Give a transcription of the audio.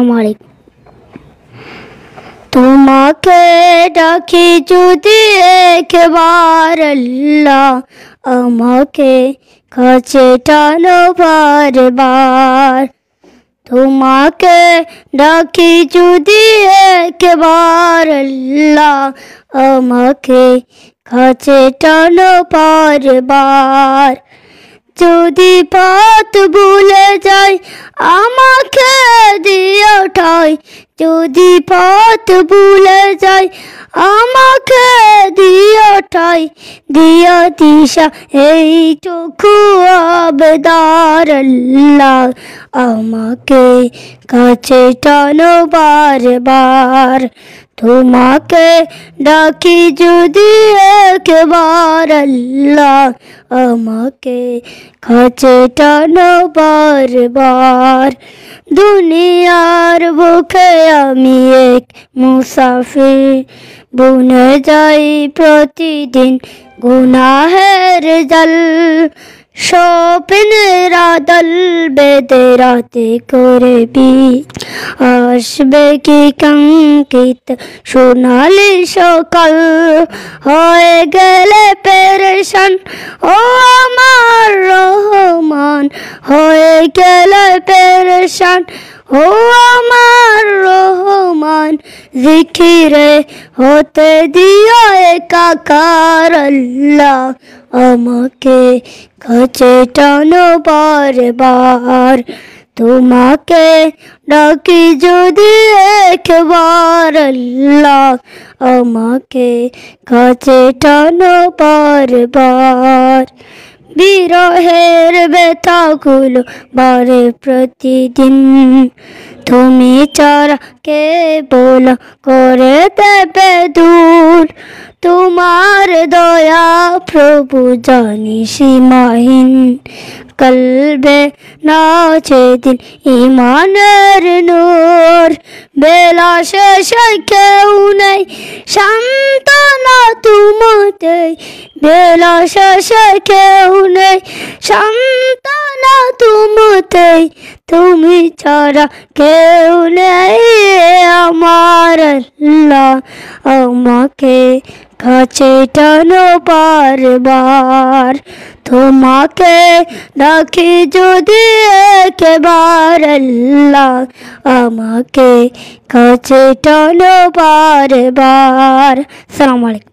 আমার তোমাকে ডাকি যদি একবার আল্লাহ, আমাকে কাছে টানো বারবার। তোমাকে ডাকি যদি একবার আল্লাহ, আমাকে কাছে টানো বারবার। যদি পথ ভুলে যাই আমাকে দিও ঠাই, যদি পথ ভুলে যাই আমাকে দিও ঠাই। দিও দিশা এইটুকু আবেদন আল্লাহ, আমাকে কাছে টানো বারবার। তোমাকে ডাকি যদি একবার আল্লাহ, আমাকে কাছে টানো বারবার। দুনিয়ার বুকে আমি এক মুসাফির, বুনে যাই প্রতিদিন গুনাহের জাল। স্বপ্নের আদল বেঁধে রাতে করবি, আসবে কি কাঙ্ক্ষিত সোনালি সকাল। হয়ে গেলে পেরেশান ও আমার রহমান, হয়ে গেলে পেরেশান ও আমার রহমান। জিকিরে হতে দিও একাকার আল্লাহ, আমাকে কাছে টানো বারবার। তোমাকে ডাকি যদি একবার আল্লাহ, আমাকে কাছে টানো বারবার। বিরহের ব্যথাগুলো বাড়ে প্রতিদিন, তুমি ছাড়া কে বলো করে দেবে দূর। তোমার দয়া প্রভু জানি সীমাহীন, কলবে নাচে দিল ইমানের নূর। বেলা শেষে কেউ নেই সান্ত্বনা তোমাতে, বেলা শেষে কেউ নেই সান্ত্বনা তোমাতে। তুমি ছাড়া কেউ নেই আমার আল্লাহ, আমাকে কাছে টানো বারবার। তোমাকে ডাকি যদি একবার আল্লাহ, আমাকে কাছে টানো বারবার। আসসালামু আলাইকুম।